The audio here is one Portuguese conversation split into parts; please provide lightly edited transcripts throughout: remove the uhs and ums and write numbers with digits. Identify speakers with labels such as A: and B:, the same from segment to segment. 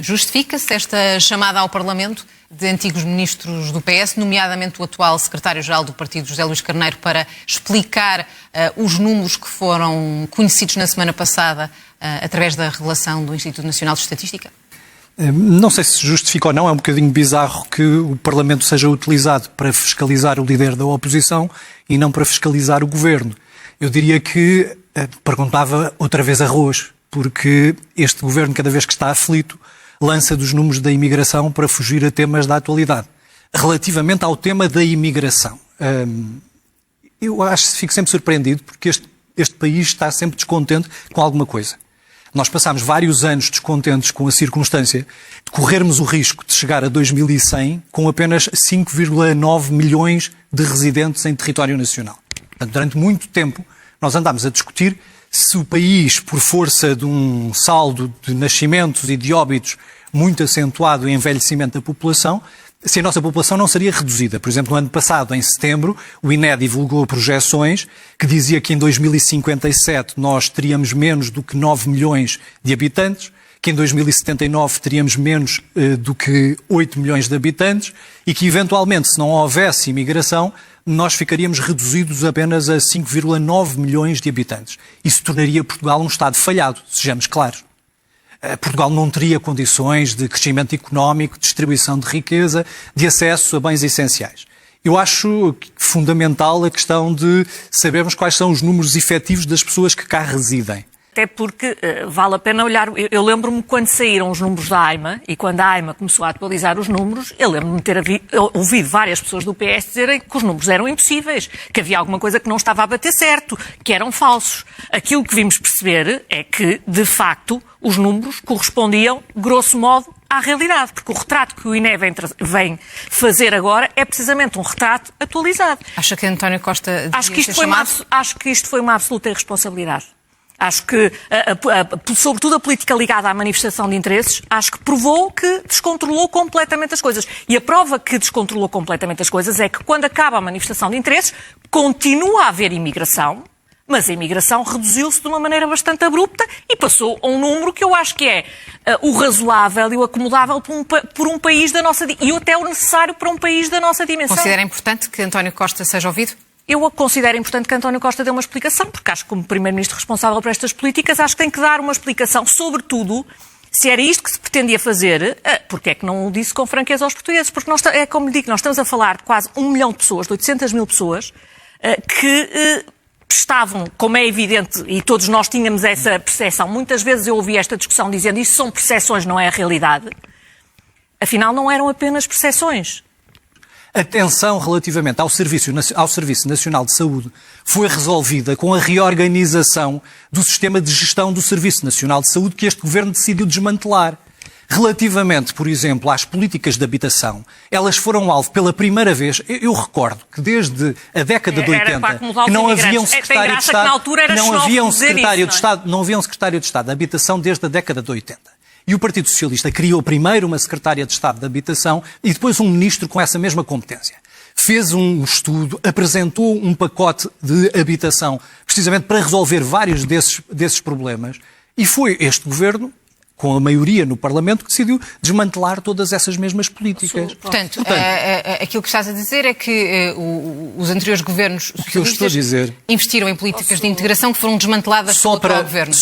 A: Justifica-se esta chamada ao Parlamento de antigos ministros do PS, nomeadamente o atual secretário-geral do partido, José Luís Carneiro, para explicar os números que foram conhecidos na semana passada através da revelação do Instituto Nacional de Estatística?
B: Não sei se justifica ou não, é um bocadinho bizarro que o Parlamento seja utilizado para fiscalizar o líder da oposição e não para fiscalizar o governo. Eu diria que perguntava outra vez arroz, porque este governo, cada vez que está aflito, lança dos números da imigração para fugir a temas da atualidade. Relativamente ao tema da imigração, eu fico sempre surpreendido porque este país está sempre descontente com alguma coisa. Nós passámos vários anos descontentes com a circunstância de corrermos o risco de chegar a 2100 com apenas 5,9 milhões de residentes em território nacional. Portanto, durante muito tempo, nós andámos a discutir se o país, por força de um saldo de nascimentos e de óbitos muito acentuado em envelhecimento da população, se a nossa população não seria reduzida. Por exemplo, no ano passado, em setembro, o INE divulgou projeções que dizia que em 2057 nós teríamos menos do que 9 milhões de habitantes, que em 2079 teríamos menos do que 8 milhões de habitantes e que, eventualmente, se não houvesse imigração, nós ficaríamos reduzidos apenas a 5,9 milhões de habitantes. Isso tornaria Portugal um Estado falhado, sejamos claros. Portugal não teria condições de crescimento económico, de distribuição de riqueza, de acesso a bens essenciais. Eu acho fundamental a questão de sabermos quais são os números efetivos das pessoas que cá residem.
C: Até porque vale a pena olhar. Eu lembro-me quando saíram os números da AIMA e quando a AIMA começou a atualizar os números, eu lembro-me de ter ouvido várias pessoas do PS dizerem que os números eram impossíveis, que havia alguma coisa que não estava a bater certo, que eram falsos. Aquilo que vimos perceber é que, de facto, os números correspondiam, grosso modo, à realidade, porque o retrato que o INE vem fazer agora é precisamente um retrato atualizado.
A: Acha que António Costa devia ser chamado?
C: Acho que isto foi uma absoluta irresponsabilidade. Acho que, sobretudo a política ligada à manifestação de interesses, acho que provou que descontrolou completamente as coisas. E a prova que descontrolou completamente as coisas é que, quando acaba a manifestação de interesses, continua a haver imigração, mas a imigração reduziu-se de uma maneira bastante abrupta e passou a um número que eu acho que é o razoável e o acomodável por um país da nossa dimensão, e até o necessário para um país da nossa dimensão.
A: Considera importante que António Costa seja ouvido?
C: Eu considero importante que António Costa dê uma explicação, porque acho que, como Primeiro-Ministro responsável por estas políticas, acho que tem que dar uma explicação, sobretudo, se era isto que se pretendia fazer, porque é que não o disse com franqueza aos portugueses? Porque é como lhe digo, nós estamos a falar de quase 1 milhão de pessoas, de 800 mil pessoas, que estavam, como é evidente, e todos nós tínhamos essa percepção, muitas vezes eu ouvi esta discussão dizendo isto são percepções, não é a realidade. Afinal, não eram apenas percepções.
B: A tensão relativamente ao Serviço Nacional de Saúde foi resolvida com a reorganização do sistema de gestão do Serviço Nacional de Saúde que este Governo decidiu desmantelar. Relativamente, por exemplo, às políticas de habitação, elas foram alvo pela primeira vez, eu recordo que desde a década de 80, que não havia um secretário de Estado, não havia um secretário de Estado de Habitação desde a década de 80. E o Partido Socialista criou primeiro uma secretária de Estado de Habitação e depois um ministro com essa mesma competência. Fez um estudo, apresentou um pacote de habitação precisamente para resolver vários desses problemas e foi este Governo, com a maioria no Parlamento, que decidiu desmantelar todas essas mesmas políticas.
A: Portanto, aquilo que estás a dizer é que os anteriores governos socialistas investiram em políticas de integração que foram desmanteladas pelo atual governo.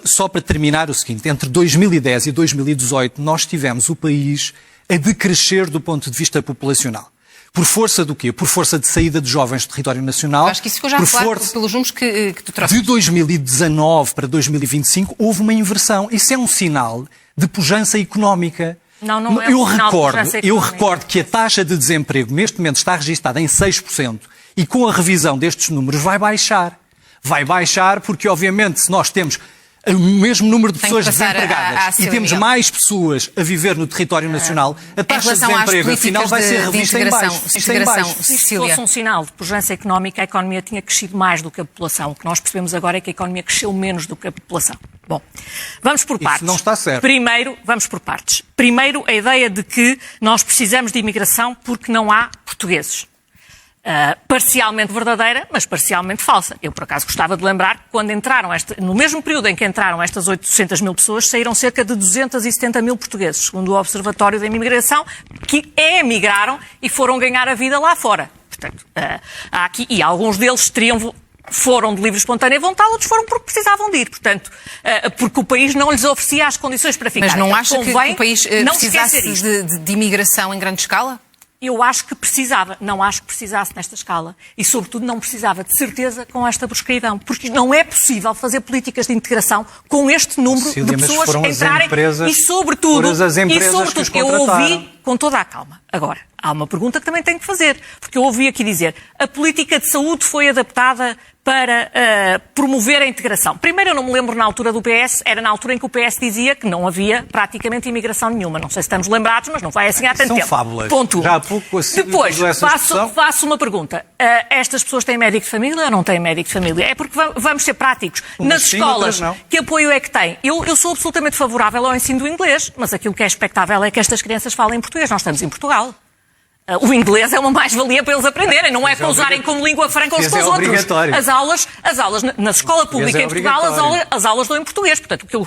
B: Só para terminar o seguinte, entre 2010 e 2018 nós tivemos o país a decrescer do ponto de vista populacional. Por força do quê? Por força de saída de jovens do território nacional.
A: Acho que isso ficou já claro pelos números que tu trouxeste.
B: De 2019 para 2025 houve uma inversão. Isso é um sinal de pujança económica.
C: Não é um sinal de pujança económica.
B: Eu recordo que a taxa de desemprego neste momento está registada em 6% e com a revisão destes números vai baixar. Vai baixar porque, obviamente, se nós temos o mesmo número de pessoas desempregadas e temos mais pessoas a viver no território nacional, a taxa de desemprego, afinal, vai ser revista em baixo.
C: Se fosse um sinal de pujança económica, a economia tinha crescido mais do que a população. O que nós percebemos agora é que a economia cresceu menos do que a população. Bom, vamos por partes.
B: Isso não está certo.
C: Vamos por partes. Primeiro, a ideia de que nós precisamos de imigração porque não há portugueses. parcialmente verdadeira, mas parcialmente falsa. Eu, por acaso, gostava de lembrar que quando entraram, no mesmo período em que entraram estas 800 mil pessoas, saíram cerca de 270 mil portugueses, segundo o Observatório da Imigração, que emigraram e foram ganhar a vida lá fora. Portanto, há aqui, e alguns deles foram de livre e espontânea vontade, outros foram porque precisavam de ir. Portanto, porque o país não lhes oferecia as condições para ficar.
A: Mas não acha que o país precisasse de imigração em grande escala?
C: Eu acho que precisava. Não acho que precisasse nesta escala. E, sobretudo, não precisava de certeza com esta brusqueridão. Porque não é possível fazer políticas de integração com este número de pessoas entrarem. E, sobretudo, eu ouvi com toda a calma. Agora, há uma pergunta que também tenho que fazer. Porque eu ouvi aqui dizer a política de saúde foi adaptada para promover a integração. Primeiro, eu não me lembro na altura do PS, era na altura em que o PS dizia que não havia praticamente imigração nenhuma. Não sei se estamos lembrados, mas não vai assim há tanto tempo.
B: São fábulas.
C: Ponto.
B: Já há pouco assim,
C: depois, faço uma pergunta. Estas pessoas têm médico de família ou não têm médico de família? É porque vamos ser práticos. Nas escolas, que apoio é que têm? Eu sou absolutamente favorável ao ensino do inglês, mas aquilo que é expectável é que estas crianças falem português. Nós estamos em Portugal. O inglês é uma mais-valia para eles aprenderem, não é para usarem como língua franca uns com os outros. As aulas na escola pública em Portugal, as aulas dão em português. Portanto, o que eu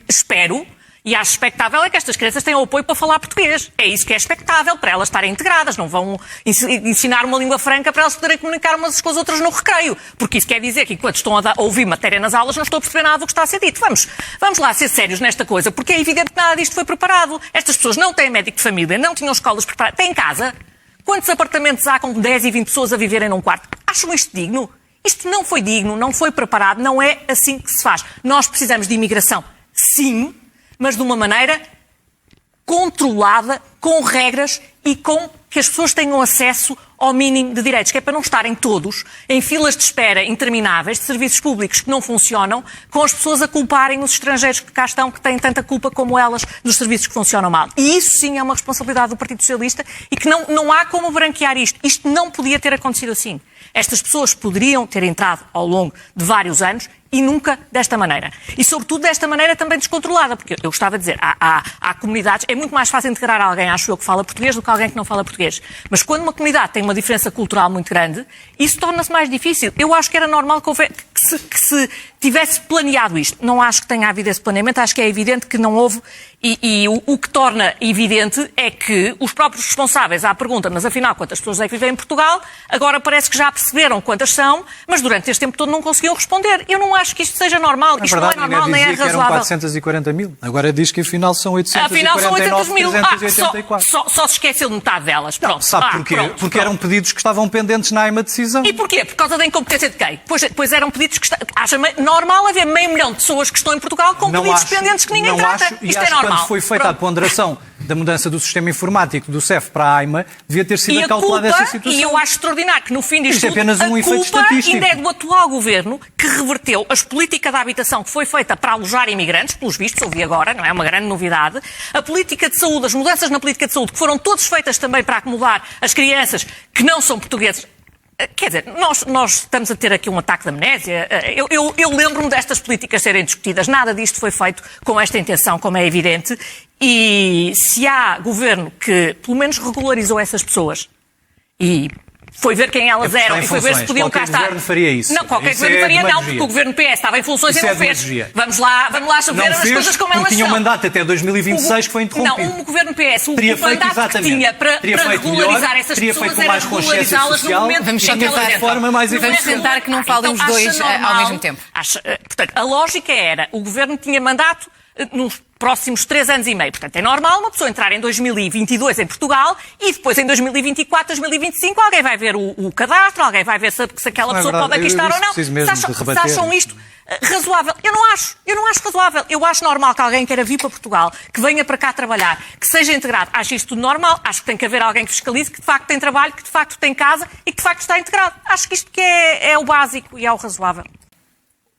C: espero e acho expectável é que estas crianças tenham apoio para falar português. É isso que é expectável, para elas estarem integradas. Não vão ensinar uma língua franca para elas poderem comunicar umas com as outras no recreio. Porque isso quer dizer que enquanto estão a ouvir matéria nas aulas não estou a perceber nada do que está a ser dito. Vamos lá ser sérios nesta coisa, porque é evidente que nada disto foi preparado. Estas pessoas não têm médico de família, não tinham escolas preparadas. Têm casa? Quantos apartamentos há com 10 e 20 pessoas a viverem num quarto? Acham isto digno? Isto não foi digno, não foi preparado, não é assim que se faz. Nós precisamos de imigração, sim, mas de uma maneira controlada, com regras e com que as pessoas tenham acesso ao mínimo de direitos, que é para não estarem todos em filas de espera intermináveis de serviços públicos que não funcionam, com as pessoas a culparem os estrangeiros que cá estão, que têm tanta culpa como elas dos serviços que funcionam mal. E isso sim é uma responsabilidade do Partido Socialista e que não há como branquear isto. Isto não podia ter acontecido assim. Estas pessoas poderiam ter entrado ao longo de vários anos e nunca desta maneira. E, sobretudo, desta maneira também descontrolada, porque eu gostava de dizer, há comunidades, é muito mais fácil integrar alguém, acho eu, que fala português do que alguém que não fala português. Mas quando uma comunidade tem uma diferença cultural muito grande, isso torna-se mais difícil. Eu acho que era normal que se tivesse planeado isto. Não acho que tenha havido esse planeamento, acho que é evidente que não houve. E o que torna evidente é que os próprios responsáveis à pergunta, mas afinal quantas pessoas é que vivem em Portugal, agora parece que já perceberam quantas são, mas durante este tempo todo não conseguiam responder. Eu não acho que isto seja normal. Isto não é normal, nem é razoável.
B: Eram 440 mil. Agora diz que afinal são 849.384.
C: Só se esqueceu de metade delas. Pronto.
B: Não, sabe porquê? Porque eram pedidos que estavam pendentes na AIMA decisão.
C: E porquê? Por causa da incompetência de quem? Pois eram pedidos que... Acha normal haver 500 mil de pessoas que estão em Portugal com pedidos pendentes que ninguém trata. Isto é normal.
B: Quando foi feita a ponderação da mudança do sistema informático do CEF para a AIMA, devia ter sido acautelada essa situação.
C: E eu acho extraordinário que no fim disto
B: é apenas um efeito
C: culpa
B: estatístico.
C: Ainda é do atual governo que reverteu as políticas de habitação que foi feita para alojar imigrantes, pelos vistos, ouvi agora, não é uma grande novidade, a política de saúde, as mudanças na política de saúde, que foram todas feitas também para acomodar as crianças que não são portugueses. Quer dizer, nós estamos a ter aqui um ataque de amnésia. Eu lembro-me destas políticas serem discutidas. Nada disto foi feito com esta intenção, como é evidente. E se há governo que, pelo menos, regularizou essas pessoas e foi ver quem elas eram e foi ver se podiam cá estar.
B: Qualquer governo faria isso.
C: Não, qualquer governo faria não, porque o governo PS estava em funções e não fez. Vamos lá ver as coisas como elas são.
B: Tinha um mandato até 2026 que foi interrompido.
C: Não, o governo PS, o mandato que tinha para regularizar essas pessoas era regularizá-las no momento
A: Vamos tentar que não falem os dois ao mesmo tempo.
C: Portanto, a lógica era, o governo tinha mandato nos próximos 3 anos e meio. Portanto, é normal uma pessoa entrar em 2022 em Portugal e depois em 2024, 2025, alguém vai ver o cadastro, alguém vai ver se aquela pessoa pode aqui estar ou não. Se acham isto razoável? Eu não acho razoável. Eu acho normal que alguém queira vir para Portugal, que venha para cá trabalhar, que seja integrado. Acho isto tudo normal. Acho que tem que haver alguém que fiscalize, que de facto tem trabalho, que de facto tem casa e que de facto está integrado. Acho que isto que é o básico e é o razoável.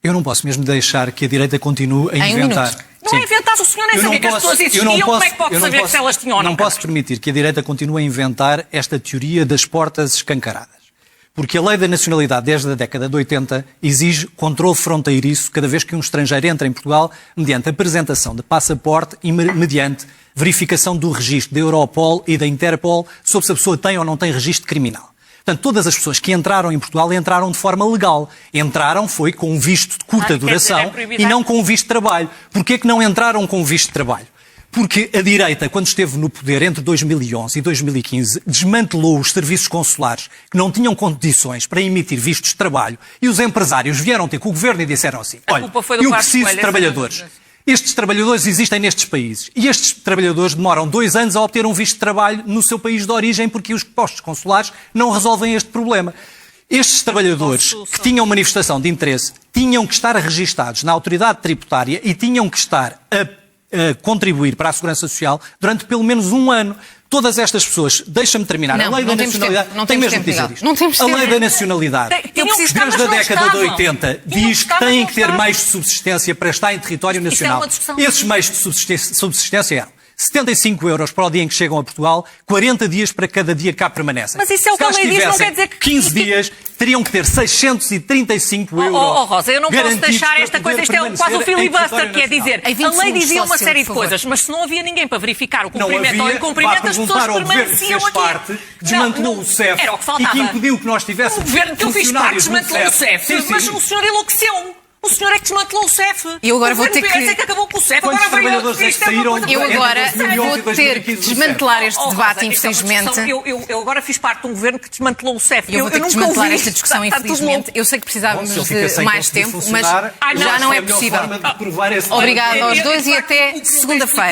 B: Eu não posso mesmo deixar que a direita continue a inventar.
C: Não é inventar, o senhor nem sabia que as pessoas existiam, como é que pode saber se elas tinham ou não?
B: Não posso permitir que a direita continue a inventar esta teoria das portas escancaradas. Porque a lei da nacionalidade, desde a década de 80, exige controle fronteiriço cada vez que um estrangeiro entra em Portugal, mediante apresentação de passaporte e mediante verificação do registro da Europol e da Interpol sobre se a pessoa tem ou não tem registro criminal. Portanto, todas as pessoas que entraram em Portugal entraram de forma legal. Entraram foi com um visto de curta duração e não com um visto de trabalho. Porquê que não entraram com um visto de trabalho? Porque a direita, quando esteve no poder entre 2011 e 2015, desmantelou os serviços consulares que não tinham condições para emitir vistos de trabalho e os empresários vieram ter com o governo e disseram assim, olha, eu preciso de trabalhadores. Estes trabalhadores existem nestes países e estes trabalhadores demoram 2 anos a obter um visto de trabalho no seu país de origem porque os postos consulares não resolvem este problema. Estes trabalhadores que tinham manifestação de interesse tinham que estar registados na autoridade tributária e tinham que estar a contribuir para a Segurança Social durante pelo menos 1 ano. Todas estas pessoas, deixa-me terminar, a lei da nacionalidade, tem mesmo de dizer isto. A lei da nacionalidade, desde a década de 80, diz que têm que ter meios de subsistência para estar em território nacional. Esses meios de subsistência eram 75 euros para o dia em que chegam a Portugal, 40 dias para cada dia que cá permanecem.
C: Mas isso é o que a lei diz, não quer dizer que...
B: 15 dias, teriam que ter 635 euros.
C: Rosa, eu não posso deixar esta coisa, isto é quase um filibuster, que é dizer, a lei dizia uma série de coisas, mas se não havia ninguém para verificar o cumprimento ou o incumprimento, as pessoas permaneciam aqui.
B: Parte, que desmantelou o CEF e que impediu que nós tivéssemos
C: o governo que eu fiz parte desmantelou o CEF, mas o senhor enlouqueceu. O senhor é que desmantelou o CEF.
A: Eu agora vou ter que...
C: é que acabou com o CEF.
B: Quantos trabalhadores é que saíram?
A: Eu agora vou ter que desmantelar este debate, infelizmente.
C: Eu agora fiz parte de um governo que desmantelou o CEF.
A: Eu vou ter que desmantelar esta discussão, infelizmente. Eu sei que precisávamos de mais tempo, mas já não é possível. Obrigada aos dois e até segunda-feira.